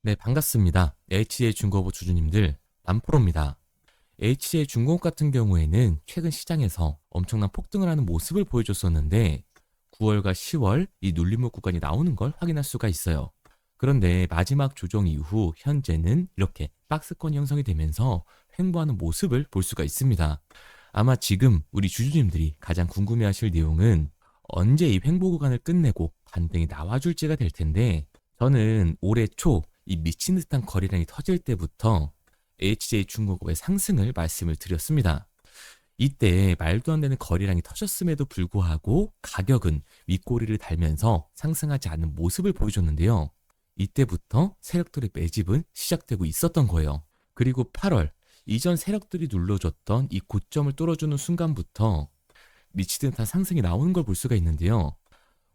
네, 반갑습니다. HJ중공업 주주님들, 남프로입니다. HJ중공업 같은 경우에는 최근 시장에서 엄청난 폭등을 하는 모습을 보여줬었는데 9월과 10월 이 눌림목 구간이 나오는 걸 확인할 수가 있어요. 그런데 마지막 조정 이후 현재는 이렇게 박스권 형성이 되면서 횡보하는 모습을 볼 수가 있습니다. 아마 지금 우리 주주님들이 가장 궁금해하실 내용은 언제 이 횡보 구간을 끝내고 반등이 나와줄지가 될 텐데, 저는 올해 초 이 미친 듯한 거래량이 터질 때부터 HJ중공업의 상승을 말씀을 드렸습니다. 이때 말도 안 되는 거래량이 터졌음에도 불구하고 가격은 윗꼬리를 달면서 상승하지 않는 모습을 보여줬는데요. 이때부터 세력들의 매집은 시작되고 있었던 거예요. 그리고 8월, 이전 세력들이 눌러줬던 이 고점을 뚫어주는 순간부터 미친 듯한 상승이 나오는 걸 볼 수가 있는데요.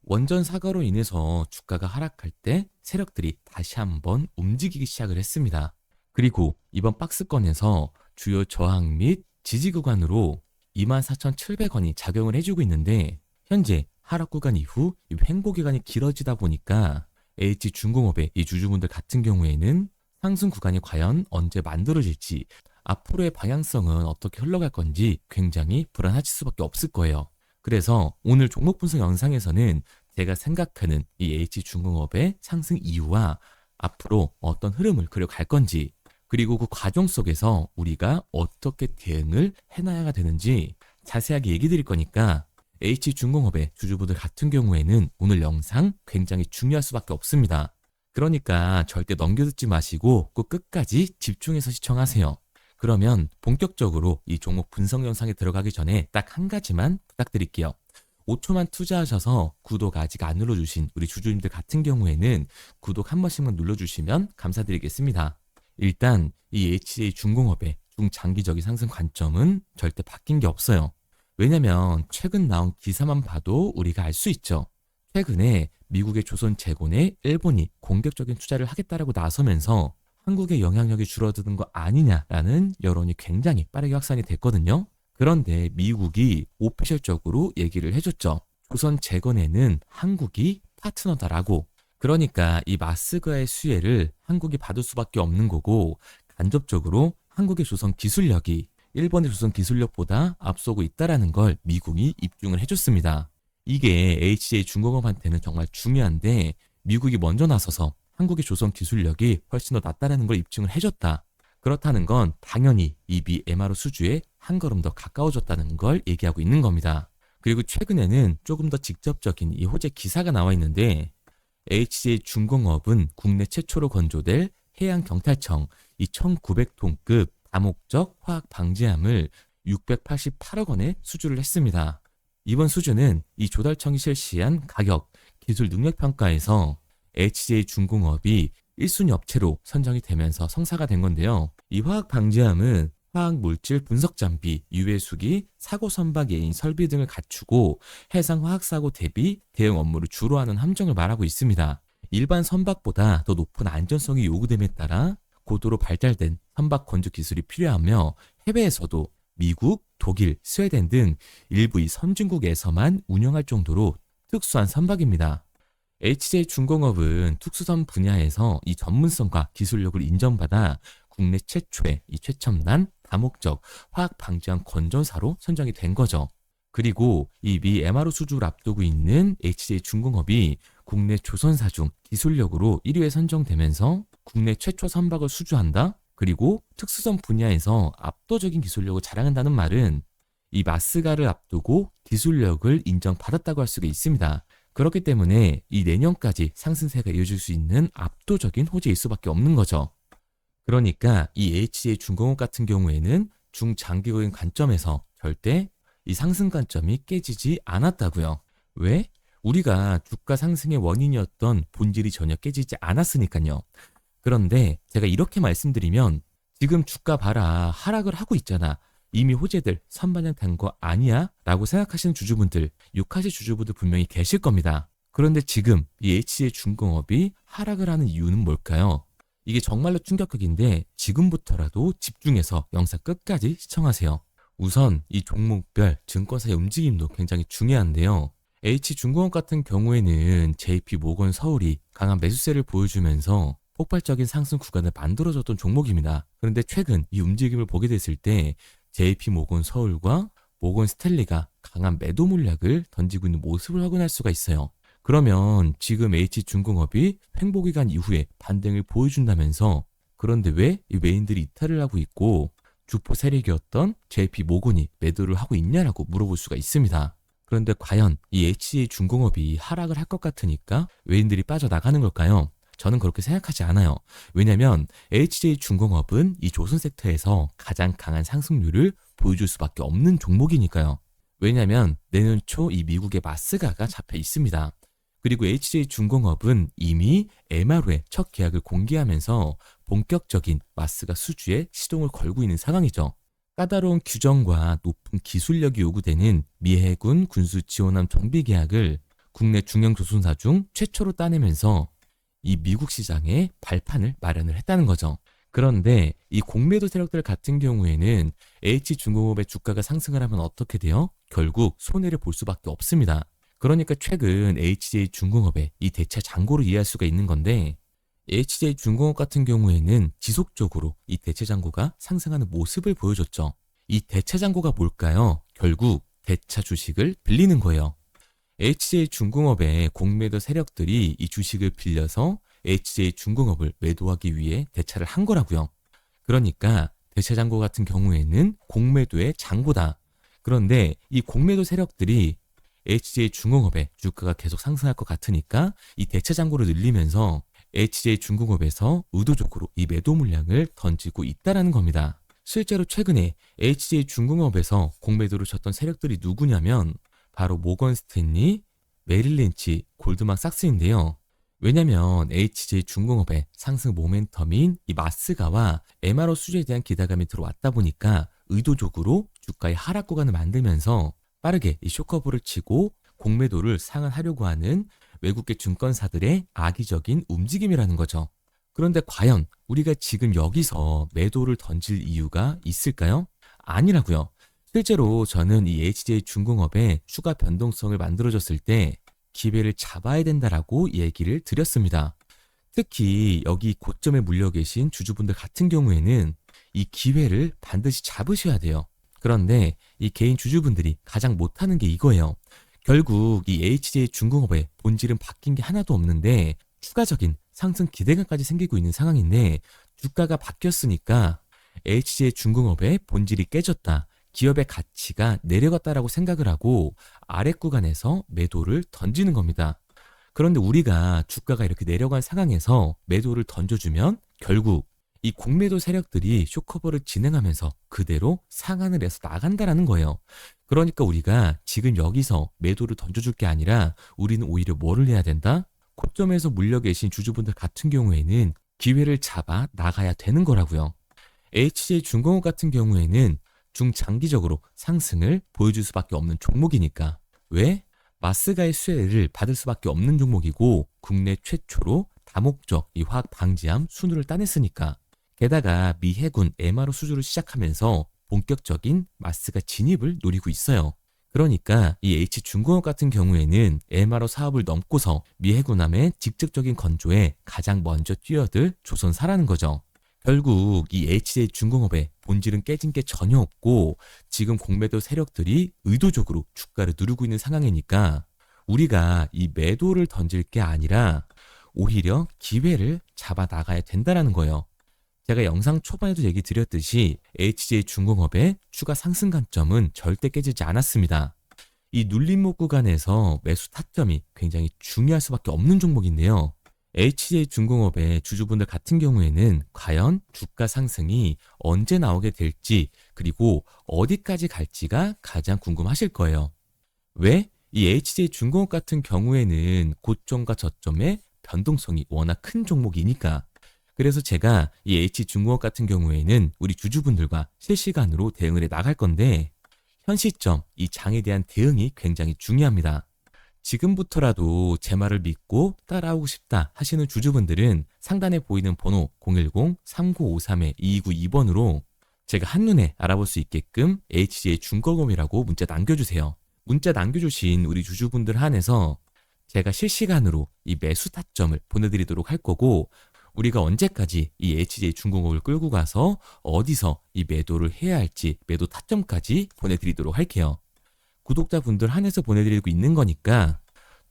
원전 사고로 인해서 주가가 하락할 때 세력들이 다시 한번 움직이기 시작을 했습니다. 그리고 이번 박스권에서 주요 저항 및 지지 구간으로 24,700원이 작용을 해주고 있는데, 현재 하락 구간 이후 이 횡보 기간이 길어지다 보니까 H중공업의 이 주주분들 같은 경우에는 상승 구간이 과연 언제 만들어질지, 앞으로의 방향성은 어떻게 흘러갈 건지 굉장히 불안하실 수밖에 없을 거예요. 그래서 오늘 종목 분석 영상에서는 제가 생각하는 이 H중공업의 상승 이유와 앞으로 어떤 흐름을 그려갈 건지, 그리고 그 과정 속에서 우리가 어떻게 대응을 해나가야 되는지 자세하게 얘기 드릴 거니까 H중공업의 주주분들 같은 경우에는 오늘 영상 굉장히 중요할 수밖에 없습니다. 그러니까 절대 넘겨듣지 마시고 꼭 끝까지 집중해서 시청하세요. 그러면 본격적으로 이 종목 분석 영상에 들어가기 전에 딱 한 가지만 부탁드릴게요. 5초만 투자하셔서 구독 아직 안 눌러주신 우리 주주님들 같은 경우에는 구독 한 번씩만 눌러주시면 감사드리겠습니다. 일단 이 HJ중공업의 중장기적인 상승 관점은 절대 바뀐 게 없어요. 왜냐면 최근 나온 기사만 봐도 우리가 알 수 있죠. 최근에 미국의 조선재건에 일본이 공격적인 투자를 하겠다라고 나서면서 한국의 영향력이 줄어드는 거 아니냐라는 여론이 굉장히 빠르게 확산이 됐거든요. 그런데 미국이 오피셜적으로 얘기를 해줬죠. 조선재건에는 한국이 파트너다라고. 그러니까 이 마스크의 수혜를 한국이 받을 수밖에 없는 거고, 간접적으로 한국의 조선 기술력이 일본의 조선 기술력보다 앞서고 있다라는 걸 미국이 입증을 해줬습니다. 이게 HJ중공업한테는 정말 중요한데, 미국이 먼저 나서서 한국의 조선 기술력이 훨씬 더 낫다라는 걸 입증을 해줬다. 그렇다는 건 당연히 이 미 MRO 수주에 한 걸음 더 가까워졌다는 걸 얘기하고 있는 겁니다. 그리고 최근에는 조금 더 직접적인 이 호재 기사가 나와 있는데, HJ중공업은 국내 최초로 건조될 해양경탈청 이 1900톤급 다목적 화학 방지함을 688억 원에 수주를 했습니다. 이번 수주는 이 조달청이 실시한 가격, 기술 능력 평가에서 HJ중공업이 1순위 업체로 선정이 되면서 성사가 된 건데요. 이 화학 방지함은 화학 물질 분석 장비, 유해수기, 사고 선박 예인 설비 등을 갖추고 해상 화학 사고 대비 대응 업무를 주로 하는 함정을 말하고 있습니다. 일반 선박보다 더 높은 안전성이 요구됨에 따라 고도로 발달된 선박 건조 기술이 필요하며, 해외에서도 미국, 독일, 스웨덴 등 일부 이 선진국에서만 운영할 정도로 특수한 선박입니다. HJ중공업은 특수선 분야에서 이 전문성과 기술력을 인정받아 국내 최초의 이 최첨단 다목적 화학 방지함 건전사로 선정이 된 거죠. 그리고 이 미 MRO 수주를 앞두고 있는 HJ중공업이 국내 조선사 중 기술력으로 1위에 선정되면서 국내 최초 선박을 수주한다? 그리고 특수선 분야에서 압도적인 기술력을 자랑한다는 말은 이 마스가를 앞두고 기술력을 인정받았다고 할 수가 있습니다. 그렇기 때문에 이 내년까지 상승세가 이어질 수 있는 압도적인 호재일 수밖에 없는 거죠. 그러니까 이 HJ중공업 같은 경우에는 중장기적인 관점에서 절대 이 상승 관점이 깨지지 않았다고요. 왜? 우리가 주가 상승의 원인이었던 본질이 전혀 깨지지 않았으니까요. 그런데 제가 이렇게 말씀드리면 지금 주가 봐라, 하락을 하고 있잖아, 이미 호재들 선반영 된 거 아니야? 라고 생각하시는 주주분들, 욕하실 주주분들 분명히 계실 겁니다. 그런데 지금 이 HJ중공업이 하락을 하는 이유는 뭘까요? 이게 정말로 충격적인데 지금부터라도 집중해서 영상 끝까지 시청하세요. 우선 이 종목별 증권사의 움직임도 굉장히 중요한데요. H중공업 같은 경우에는 JP모건 서울이 강한 매수세를 보여주면서 폭발적인 상승 구간을 만들어줬던 종목입니다. 그런데 최근 이 움직임을 보게 됐을 때 JP모건 서울과 모건 스탠리가 강한 매도 물약을 던지고 있는 모습을 확인할 수가 있어요. 그러면 지금 H중공업이 횡보기간 이후에 반등을 보여준다면서 그런데 왜 이 메인들이 이탈을 하고 있고 주포 세력이었던 JP모건이 매도를 하고 있냐라고 물어볼 수가 있습니다. 그런데 과연 이 HJ중공업이 하락을 할 것 같으니까 외인들이 빠져나가는 걸까요? 저는 그렇게 생각하지 않아요. 왜냐면 HJ중공업은 이 조선 섹터에서 가장 강한 상승률을 보여줄 수밖에 없는 종목이니까요. 왜냐면 내년 초 이 미국의 마스가가 잡혀 있습니다. 그리고 HJ중공업은 이미 MRO의 첫 계약을 공개하면서 본격적인 마스가 수주에 시동을 걸고 있는 상황이죠. 까다로운 규정과 높은 기술력이 요구되는 미 해군 군수 지원함 정비 계약을 국내 중형 조선사 중 최초로 따내면서 이 미국 시장에 발판을 마련을 했다는 거죠. 그런데 이 공매도 세력들 같은 경우에는 H중공업의 주가가 상승을 하면 어떻게 돼요? 결국 손해를 볼 수밖에 없습니다. 그러니까 최근 HJ중공업의 이 대차 잔고로 이해할 수가 있는 건데 HJ중공업 같은 경우에는 지속적으로 이 대차 잔고가 상승하는 모습을 보여줬죠. 이 대차 잔고가 뭘까요? 결국 대차 주식을 빌리는 거예요. HJ중공업의 공매도 세력들이 이 주식을 빌려서 HJ중공업을 매도하기 위해 대차를 한 거라고요. 그러니까 대차 잔고 같은 경우에는 공매도의 잔고다. 그런데 이 공매도 세력들이 HJ중공업의 주가가 계속 상승할 것 같으니까 이 대차 잔고를 늘리면서 HJ중공업에서 의도적으로 이 매도 물량을 던지고 있다라는 겁니다. 실제로 최근에 HJ중공업에서 공매도를 쳤던 세력들이 누구냐면 바로 모건 스탠리, 메릴린치, 골드만삭스인데요. 왜냐면 HJ중공업의 상승 모멘텀인 이 마스가와 MRO 수주에 대한 기대감이 들어왔다 보니까 의도적으로 주가의 하락 구간을 만들면서 빠르게 이 쇼커브를 치고 공매도를 상환하려고 하는 외국계 증권사들의 악의적인 움직임이라는 거죠. 그런데 과연 우리가 지금 여기서 매도를 던질 이유가 있을까요? 아니라고요. 실제로 저는 이 HJ중공업의 추가 변동성을 만들어줬을 때 기회를 잡아야 된다라고 얘기를 드렸습니다. 특히 여기 고점에 물려 계신 주주분들 같은 경우에는 이 기회를 반드시 잡으셔야 돼요. 그런데 이 개인 주주분들이 가장 못하는 게 이거예요. 결국 이 HJ중공업의 본질은 바뀐 게 하나도 없는데 추가적인 상승 기대감까지 생기고 있는 상황인데 주가가 바뀌었으니까 HJ중공업의 본질이 깨졌다. 기업의 가치가 내려갔다라고 생각을 하고 아래 구간에서 매도를 던지는 겁니다. 그런데 우리가 주가가 이렇게 내려간 상황에서 매도를 던져주면 결국 이 공매도 세력들이 쇼커버를 진행하면서 그대로 상한을 해서 나간다라는 거예요. 그러니까 우리가 지금 여기서 매도를 던져줄 게 아니라 우리는 오히려 뭐를 해야 된다? 고점에서 물려 계신 주주분들 같은 경우에는 기회를 잡아 나가야 되는 거라고요. HJ중공업 같은 경우에는 중장기적으로 상승을 보여줄 수밖에 없는 종목이니까. 왜? 마스가의 수혜를 받을 수밖에 없는 종목이고 국내 최초로 다목적 이 화학 방지함 순으를 따냈으니까. 게다가 미 해군 MRO 수주를 시작하면서 본격적인 마스가 진입을 노리고 있어요. 그러니까 이 H중공업 같은 경우에는 MRO 사업을 넘고서 미 해군함의 직접적인 건조에 가장 먼저 뛰어들 조선사라는 거죠. 결국 이 HJ중공업의 본질은 깨진 게 전혀 없고 지금 공매도 세력들이 의도적으로 주가를 누르고 있는 상황이니까 우리가 이 매도를 던질 게 아니라 오히려 기회를 잡아 나가야 된다는 거예요. 제가 영상 초반에도 얘기 드렸듯이 HJ중공업의 추가 상승 관점은 절대 깨지지 않았습니다. 이 눌림목 구간에서 매수 타점이 굉장히 중요할 수밖에 없는 종목인데요. HJ중공업의 주주분들 같은 경우에는 과연 주가 상승이 언제 나오게 될지 그리고 어디까지 갈지가 가장 궁금하실 거예요. 왜? 이 HJ중공업 같은 경우에는 고점과 저점의 변동성이 워낙 큰 종목이니까. 그래서 제가 이 H중공업 같은 경우에는 우리 주주분들과 실시간으로 대응을 해 나갈 건데 현 시점 이 장에 대한 대응이 굉장히 중요합니다. 지금부터라도 제 말을 믿고 따라오고 싶다 하시는 주주분들은 상단에 보이는 번호 010-3953-2292번으로 제가 한눈에 알아볼 수 있게끔 HJ중공업이라고 문자 남겨주세요. 문자 남겨주신 우리 주주분들 한해서 제가 실시간으로 이 매수 타점을 보내드리도록 할 거고 우리가 언제까지 이 HJ 중공업을 끌고 가서 어디서 이 매도를 해야 할지 매도 타점까지 보내드리도록 할게요. 구독자분들 한해서 보내드리고 있는 거니까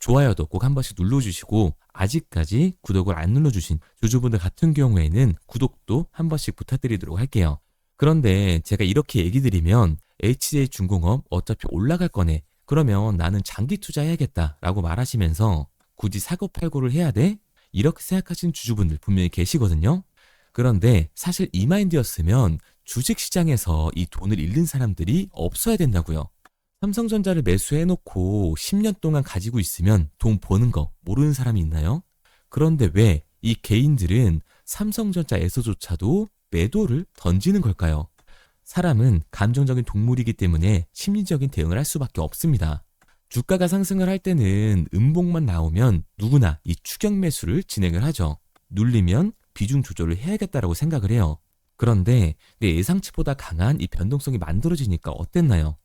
좋아요도 꼭 한 번씩 눌러주시고 아직까지 구독을 안 눌러주신 주주분들 같은 경우에는 구독도 한 번씩 부탁드리도록 할게요. 그런데 제가 이렇게 얘기 드리면 HJ 중공업 어차피 올라갈 거네. 그러면 나는 장기 투자해야겠다라고 말하시면서 굳이 사고 팔고를 해야 돼? 이렇게 생각하시는 주주분들 분명히 계시거든요. 그런데 사실 이 마인드였으면 주식시장에서 이 돈을 잃는 사람들이 없어야 된다고요. 삼성전자를 매수해놓고 10년 동안 가지고 있으면 돈 버는 거 모르는 사람이 있나요? 그런데 왜 이 개인들은 삼성전자에서조차도 매도를 던지는 걸까요? 사람은 감정적인 동물이기 때문에 심리적인 대응을 할 수밖에 없습니다. 주가가 상승을 할 때는 음봉만 나오면 누구나 이 추격 매수를 진행을 하죠. 눌리면 비중 조절을 해야겠다라고 생각을 해요. 그런데 내 예상치보다 강한 이 변동성이 만들어지니까 어땠나요?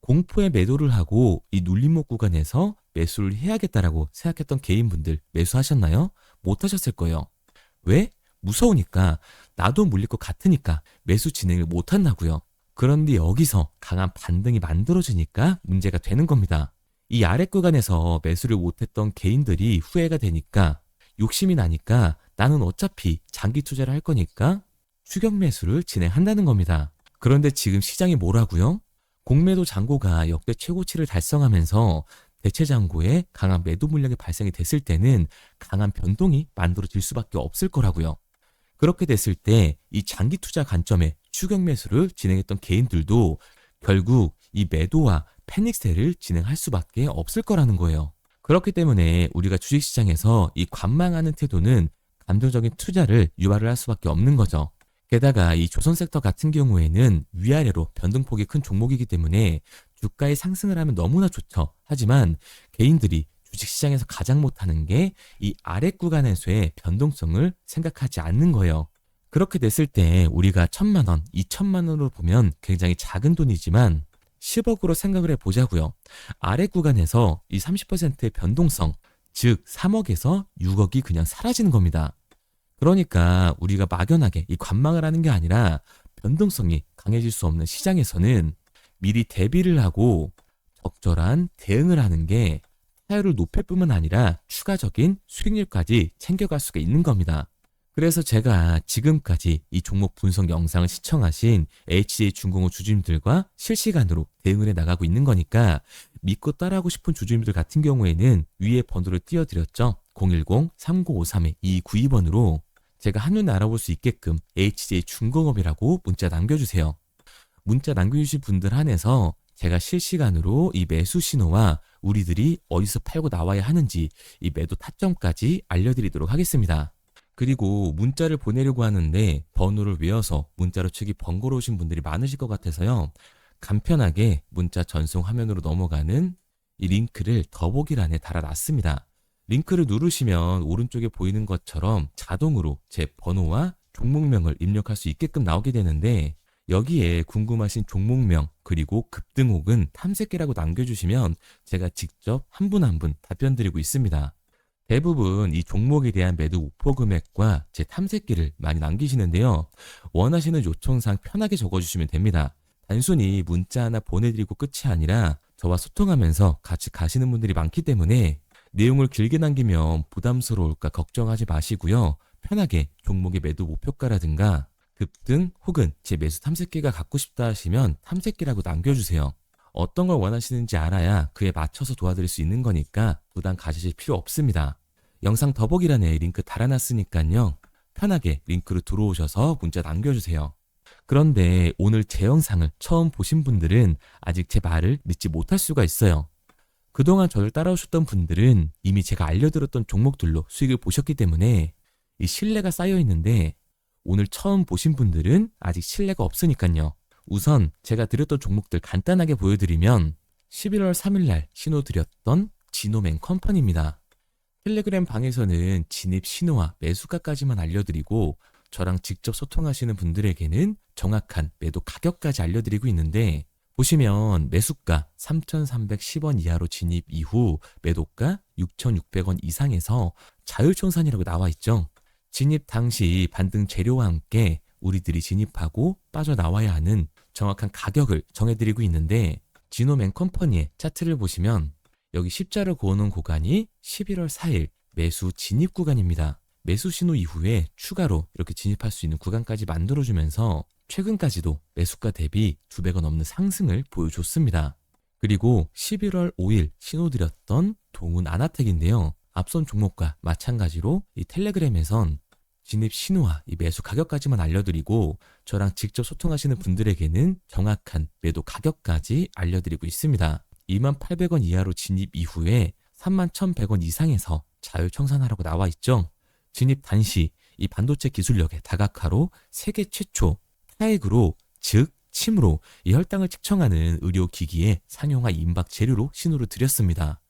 공포에 매도를 하고 이 눌림목 구간에서 매수를 해야겠다라고 생각했던 개인분들 매수하셨나요? 못하셨을 거예요. 왜? 무서우니까, 나도 물릴 것 같으니까 매수 진행을 못한다고요. 그런데 여기서 강한 반등이 만들어지니까 문제가 되는 겁니다. 이 아래 구간에서 매수를 못했던 개인들이 후회가 되니까, 욕심이 나니까 나는 어차피 장기 투자를 할 거니까 추격 매수를 진행한다는 겁니다. 그런데 지금 시장이 뭐라고요? 공매도 잔고가 역대 최고치를 달성하면서 대체 잔고에 강한 매도 물량이 발생이 됐을 때는 강한 변동이 만들어질 수밖에 없을 거라고요. 그렇게 됐을 때 이 장기 투자 관점에 추격 매수를 진행했던 개인들도 결국 이 매도와 패닉셀을 진행할 수밖에 없을 거라는 거예요. 그렇기 때문에 우리가 주식시장에서 이 관망하는 태도는 감정적인 투자를 유발을 할 수밖에 없는 거죠. 게다가 이 조선섹터 같은 경우에는 위아래로 변동폭이 큰 종목이기 때문에 주가의 상승을 하면 너무나 좋죠. 하지만 개인들이 주식시장에서 가장 못하는 게 이 아래 구간에서의 변동성을 생각하지 않는 거예요. 그렇게 됐을 때 우리가 1,000만 원, 2,000만 원으로 보면 굉장히 작은 돈이지만 10억으로 생각을 해보자고요. 아래 구간에서 이 30%의 변동성, 즉 3억에서 6억이 그냥 사라지는 겁니다. 그러니까 우리가 막연하게 이 관망을 하는 게 아니라 변동성이 강해질 수 없는 시장에서는 미리 대비를 하고 적절한 대응을 하는 게 타율을 높일 뿐만 아니라 추가적인 수익률까지 챙겨갈 수가 있는 겁니다. 그래서 제가 지금까지 이 종목 분석 영상을 시청하신 HJ 중공업 주주님들과 실시간으로 대응을 해 나가고 있는 거니까 믿고 따라하고 싶은 주주님들 같은 경우에는 위에 번호를 띄워드렸죠. 010-3953-2292번으로 제가 한눈에 알아볼 수 있게끔 HJ 중공업이라고 문자 남겨주세요. 문자 남겨주신 분들 한해서 제가 실시간으로 이 매수 신호와 우리들이 어디서 팔고 나와야 하는지 이 매도 타점까지 알려드리도록 하겠습니다. 그리고 문자를 보내려고 하는데 번호를 외워서 문자로 치기 번거로우신 분들이 많으실 것 같아서요. 간편하게 문자 전송 화면으로 넘어가는 이 링크를 더보기란에 달아놨습니다. 링크를 누르시면 오른쪽에 보이는 것처럼 자동으로 제 번호와 종목명을 입력할 수 있게끔 나오게 되는데 여기에 궁금하신 종목명 그리고 급등 혹은 탐색기라고 남겨주시면 제가 직접 한 분 한 분 답변 드리고 있습니다. 대부분 이 종목에 대한 매도 목표 금액과 제 탐색기를 많이 남기시는데요. 원하시는 요청사항 편하게 적어주시면 됩니다. 단순히 문자 하나 보내드리고 끝이 아니라 저와 소통하면서 같이 가시는 분들이 많기 때문에 내용을 길게 남기면 부담스러울까 걱정하지 마시고요. 편하게 종목의 매도 목표가라든가 급등 혹은 제 매수 탐색기가 갖고 싶다 하시면 탐색기라고 남겨주세요. 어떤 걸 원하시는지 알아야 그에 맞춰서 도와드릴 수 있는 거니까 부담 가지실 필요 없습니다. 영상 더보기란에 링크 달아놨으니까요. 편하게 링크로 들어오셔서 문자 남겨주세요. 그런데 오늘 제 영상을 처음 보신 분들은 아직 제 말을 믿지 못할 수가 있어요. 그동안 저를 따라오셨던 분들은 이미 제가 알려드렸던 종목들로 수익을 보셨기 때문에 이 신뢰가 쌓여 있는데 오늘 처음 보신 분들은 아직 신뢰가 없으니까요. 우선 제가 드렸던 종목들 간단하게 보여드리면 11월 3일날 신호 드렸던 지노맨 컴퍼니입니다. 텔레그램 방에서는 진입 신호와 매수가까지만 알려드리고 저랑 직접 소통하시는 분들에게는 정확한 매도 가격까지 알려드리고 있는데 보시면 매수가 3,310원 이하로 진입 이후 매도가 6,600원 이상에서 자율청산이라고 나와 있죠. 진입 당시 반등 재료와 함께 우리들이 진입하고 빠져나와야 하는 정확한 가격을 정해드리고 있는데, 지노맨컴퍼니의 차트를 보시면 여기 십자를 그어놓은 구간이 11월 4일 매수 진입 구간입니다. 매수 신호 이후에 추가로 이렇게 진입할 수 있는 구간까지 만들어주면서 최근까지도 매수가 대비 2배가 넘는 상승을 보여줬습니다. 그리고 11월 5일 신호드렸던 동훈 아나텍인데요. 앞선 종목과 마찬가지로 이 텔레그램에선 진입 신호와 이 매수 가격까지만 알려드리고 저랑 직접 소통하시는 분들에게는 정확한 매도 가격까지 알려드리고 있습니다. 28,000원 이하로 진입 이후에 31,100원 이상에서 자율 청산하라고 나와 있죠. 진입 단시 이 반도체 기술력의 다각화로 세계 최초 타액으로, 즉 침으로 이 혈당을 측정하는 의료기기에 상용화 임박 재료로 신호를 드렸습니다.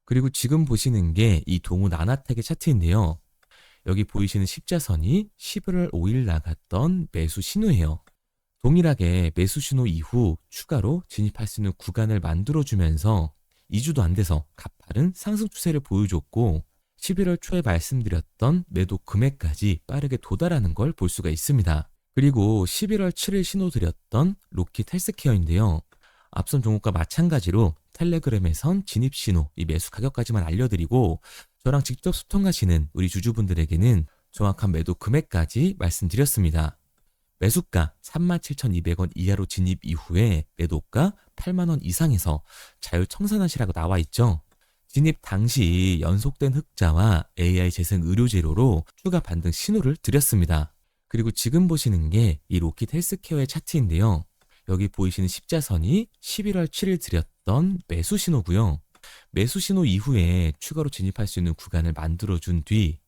그리고 지금 보시는 게 이 동훈 아나텍의 차트인데요. 여기 보이시는 십자선이 11월 5일 나갔던 매수 신호예요. 동일하게 매수 신호 이후 추가로 진입할 수 있는 구간을 만들어주면서 2주도 안 돼서 가파른 상승 추세를 보여줬고 11월 초에 말씀드렸던 매도 금액까지 빠르게 도달하는 걸 볼 수가 있습니다. 그리고 11월 7일 신호 드렸던 로킷 헬스케어인데요. 앞선 종목과 마찬가지로 텔레그램에선 진입 신호, 이 매수 가격까지만 알려드리고 저랑 직접 소통하시는 우리 주주분들에게는 정확한 매도 금액까지 말씀드렸습니다. 매수가 37,200원 이하로 진입 이후에 매도가 8만원 이상에서 자율 청산하시라고 나와 있죠. 진입 당시 연속된 흑자와 AI 재생 의료 재료로 추가 반등 신호를 드렸습니다. 그리고 지금 보시는 게 이 로킷 헬스케어의 차트인데요. 여기 보이시는 십자선이 11월 7일 드렸던 매수 신호고요. 매수 신호 이후에 추가로 진입할 수 있는 구간을 만들어준 뒤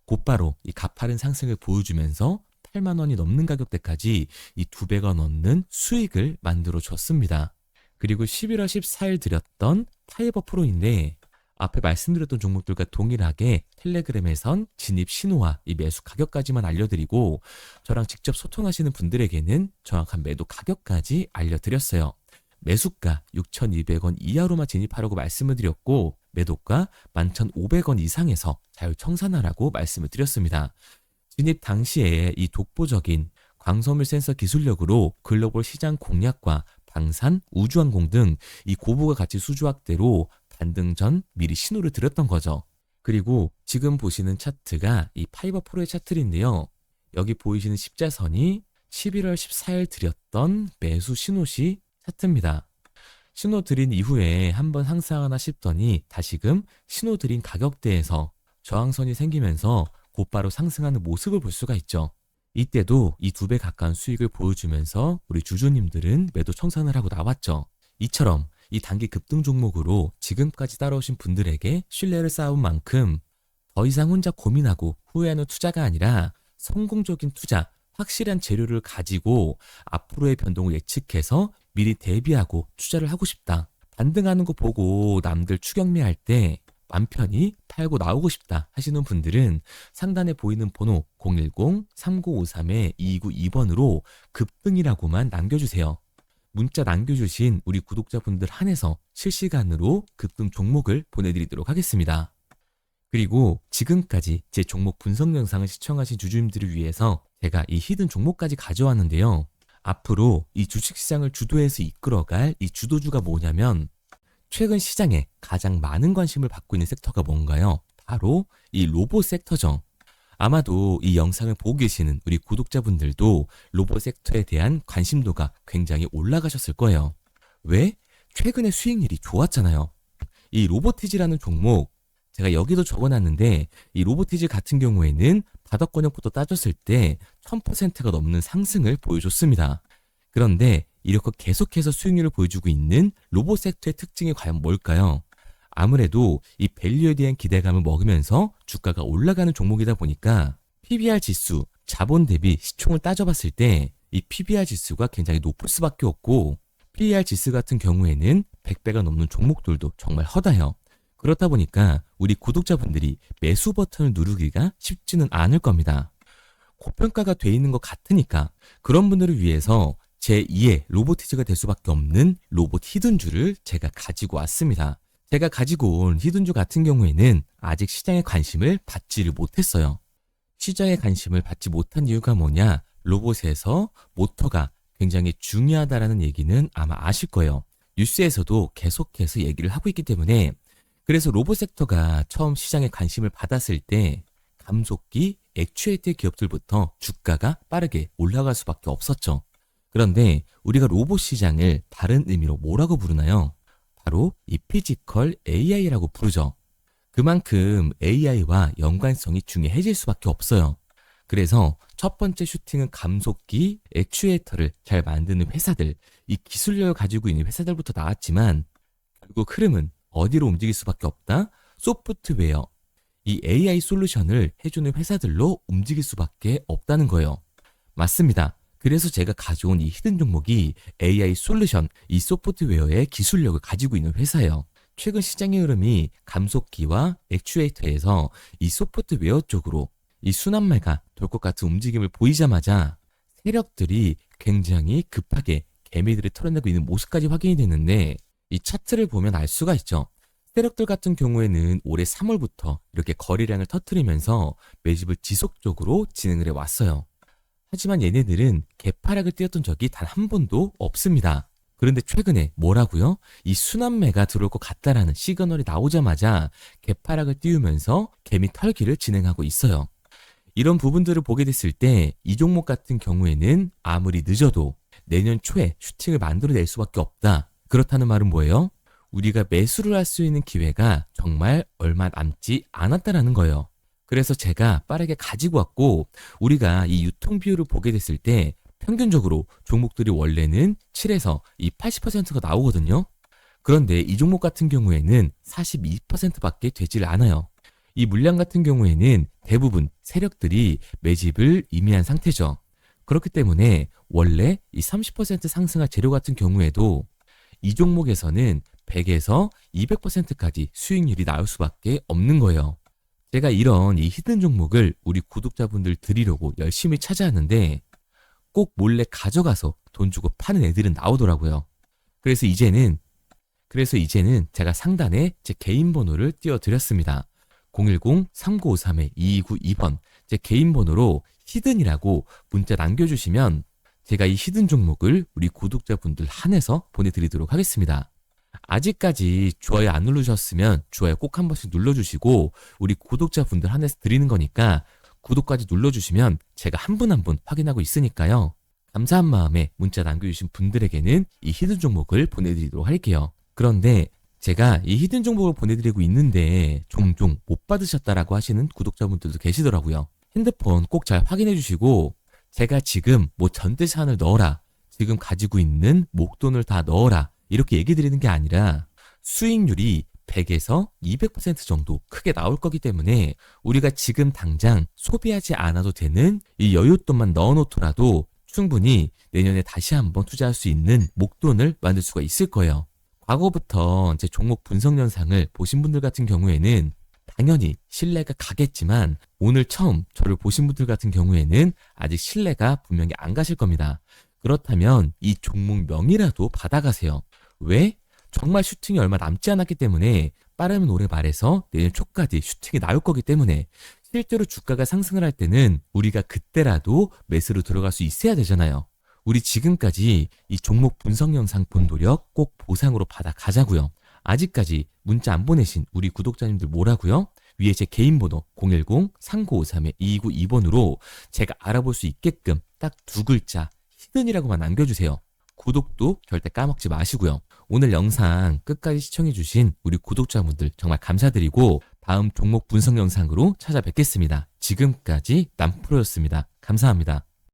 곧바로 이 가파른 상승을 보여주면서 8만 원이 넘는 가격대까지 이 2배가 넘는 수익을 만들어 줬습니다. 그리고 11월 14일 드렸던 파이버 프로인데 앞에 말씀드렸던 종목들과 동일하게 텔레그램에선 진입 신호와 이 매수 가격까지만 알려드리고 저랑 직접 소통하시는 분들에게는 정확한 매도 가격까지 알려드렸어요. 매수가 6,200원 이하로만 진입하라고 말씀을 드렸고 매도가 11,500원 이상에서 자율 청산하라고 말씀을 드렸습니다. 진입 당시에 이 독보적인 광섬유 센서 기술력으로 글로벌 시장 공략과 방산, 우주항공 등 이 고부가 가치 수주 확대로 반등 전 미리 신호를 드렸던 거죠. 그리고 지금 보시는 차트가 이 파이버 프로의 차트인데요. 여기 보이시는 십자선이 11월 14일 드렸던 매수 신호시 차트입니다. 신호 드린 이후에 한번 상승하나 싶더니 다시금 신호 드린 가격대에서 저항선이 생기면서 곧바로 상승하는 모습을 볼 수가 있죠. 이때도 이 2배 가까운 수익을 보여주면서 우리 주주님들은 매도 청산을 하고 나왔죠. 이처럼 이 단기 급등 종목으로 지금까지 따라오신 분들에게 신뢰를 쌓은 만큼 더 이상 혼자 고민하고 후회하는 투자가 아니라 성공적인 투자, 확실한 재료를 가지고 앞으로의 변동을 예측해서 미리 대비하고 투자를 하고 싶다. 반등하는 거 보고 남들 추격매할 때 맘 편히 팔고 나오고 싶다 하시는 분들은 상단에 보이는 번호 010-3953-2292번으로 급등이라고만 남겨주세요. 문자 남겨주신 우리 구독자분들 한해서 실시간으로 급등 종목을 보내드리도록 하겠습니다. 그리고 지금까지 제 종목 분석 영상을 시청하신 주주님들을 위해서 제가 이 히든 종목까지 가져왔는데요. 앞으로 이 주식시장을 주도해서 이끌어갈 이 주도주가 뭐냐면 최근 시장에 가장 많은 관심을 받고 있는 섹터가 뭔가요? 바로 이 로봇 섹터죠. 아마도 이 영상을 보고 계시는 우리 구독자분들도 로봇 섹터에 대한 관심도가 굉장히 올라가셨을 거예요. 왜? 최근에 수익률이 좋았잖아요. 이 로보티지라는 종목 제가 여기도 적어놨는데 이 로보티지 같은 경우에는 바닥권역부터 따졌을 때 1000%가 넘는 상승을 보여줬습니다. 그런데 이렇게 계속해서 수익률을 보여주고 있는 로봇 섹터의 특징이 과연 뭘까요? 아무래도 이 밸류에 대한 기대감을 먹으면서 주가가 올라가는 종목이다 보니까 PBR 지수, 자본 대비 시총을 따져봤을 때 이 PBR 지수가 굉장히 높을 수밖에 없고 PER 지수 같은 경우에는 100배가 넘는 종목들도 정말 허다해요. 그렇다 보니까 우리 구독자분들이 매수 버튼을 누르기가 쉽지는 않을 겁니다. 고평가가 돼 있는 것 같으니까 그런 분들을 위해서 제2의 로보티즈가 될 수밖에 없는 로봇 히든주를 제가 가지고 왔습니다. 제가 가지고 온 히든주 같은 경우에는 아직 시장의 관심을 받지를 못했어요. 시장의 관심을 받지 못한 이유가 뭐냐? 로봇에서 모터가 굉장히 중요하다라는 얘기는 아마 아실 거예요. 뉴스에서도 계속해서 얘기를 하고 있기 때문에 그래서 로봇 섹터가 처음 시장에 관심을 받았을 때 감속기, 액추에이터 기업들부터 주가가 빠르게 올라갈 수밖에 없었죠. 그런데 우리가 로봇 시장을 다른 의미로 뭐라고 부르나요? 바로 이 피지컬 AI라고 부르죠. 그만큼 AI와 연관성이 중요해질 수밖에 없어요. 그래서 첫 번째 슈팅은 감속기, 액추에이터를 잘 만드는 회사들, 이 기술력을 가지고 있는 회사들부터 나왔지만 결국 흐름은 어디로 움직일 수밖에 없다? 소프트웨어, 이 AI 솔루션을 해주는 회사들로 움직일 수밖에 없다는 거예요. 맞습니다. 그래서 제가 가져온 이 히든 종목이 AI 솔루션, 이 소프트웨어의 기술력을 가지고 있는 회사예요. 최근 시장의 흐름이 감속기와 액추에이터에서 이 소프트웨어 쪽으로 이 순환매가 돌 것 같은 움직임을 보이자마자 세력들이 굉장히 급하게 개미들을 털어내고 있는 모습까지 확인이 됐는데 이 차트를 보면 알 수가 있죠. 세력들 같은 경우에는 올해 3월부터 이렇게 거래량을 터뜨리면서 매집을 지속적으로 진행을 해왔어요. 하지만 얘네들은 개파락을 띄웠던 적이 단 한 번도 없습니다. 그런데 최근에 뭐라고요? 이 순환매가 들어올 것 같다라는 시그널이 나오자마자 개파락을 띄우면서 개미 털기를 진행하고 있어요. 이런 부분들을 보게 됐을 때 이 종목 같은 경우에는 아무리 늦어도 내년 초에 슈팅을 만들어낼 수밖에 없다. 그렇다는 말은 뭐예요? 우리가 매수를 할 수 있는 기회가 정말 얼마 남지 않았다라는 거예요. 그래서 제가 빠르게 가지고 왔고 우리가 이 유통 비율을 보게 됐을 때 평균적으로 종목들이 원래는 7에서 이 80%가 나오거든요. 그런데 이 종목 같은 경우에는 42%밖에 되질 않아요. 이 물량 같은 경우에는 대부분 세력들이 매집을 이미한 상태죠. 그렇기 때문에 원래 이 30% 상승할 재료 같은 경우에도 이 종목에서는 100에서 200%까지 수익률이 나올 수밖에 없는 거예요. 제가 이런 이 히든 종목을 우리 구독자분들 드리려고 열심히 찾아왔는데 꼭 몰래 가져가서 돈 주고 파는 애들은 나오더라고요. 그래서 이제는 제가 상단에 제 개인 번호를 띄워드렸습니다. 010-3953-2292번 제 개인 번호로 히든이라고 문자 남겨주시면 제가 이 히든 종목을 우리 구독자분들 한해서 보내드리도록 하겠습니다. 아직까지 좋아요 안 누르셨으면 좋아요 꼭 한 번씩 눌러주시고 우리 구독자분들 한해서 드리는 거니까 구독까지 눌러주시면 제가 한 분 한 분 확인하고 있으니까요. 감사한 마음에 문자 남겨주신 분들에게는 이 히든 종목을 보내드리도록 할게요. 그런데 제가 이 히든 종목을 보내드리고 있는데 종종 못 받으셨다라고 하시는 구독자분들도 계시더라고요. 핸드폰 꼭 잘 확인해 주시고 제가 지금 뭐 전대산을 넣어라, 지금 가지고 있는 목돈을 다 넣어라 이렇게 얘기 드리는 게 아니라 수익률이 100에서 200% 정도 크게 나올 거기 때문에 우리가 지금 당장 소비하지 않아도 되는 이 여윳돈만 넣어놓더라도 충분히 내년에 다시 한번 투자할 수 있는 목돈을 만들 수가 있을 거예요. 과거부터 제 종목 분석 영상을 보신 분들 같은 경우에는 당연히 신뢰가 가겠지만 오늘 처음 저를 보신 분들 같은 경우에는 아직 신뢰가 분명히 안 가실 겁니다. 그렇다면 이 종목 명이라도 받아가세요. 왜? 정말 슈팅이 얼마 남지 않았기 때문에 빠르면 올해 말에서 내년 초까지 슈팅이 나올 거기 때문에 실제로 주가가 상승을 할 때는 우리가 그때라도 매수로 들어갈 수 있어야 되잖아요. 우리 지금까지 이 종목 분석 영상 본 노력 꼭 보상으로 받아 가자고요. 아직까지 문자 안 보내신 우리 구독자님들 뭐라고요? 위에 제 개인 번호 010-3953-2292번으로 제가 알아볼 수 있게끔 딱 두 글자 히든이라고만 남겨주세요. 구독도 절대 까먹지 마시고요. 오늘 영상 끝까지 시청해주신 우리 구독자분들 정말 감사드리고 다음 종목 분석 영상으로 찾아뵙겠습니다. 지금까지 남프로였습니다. 감사합니다.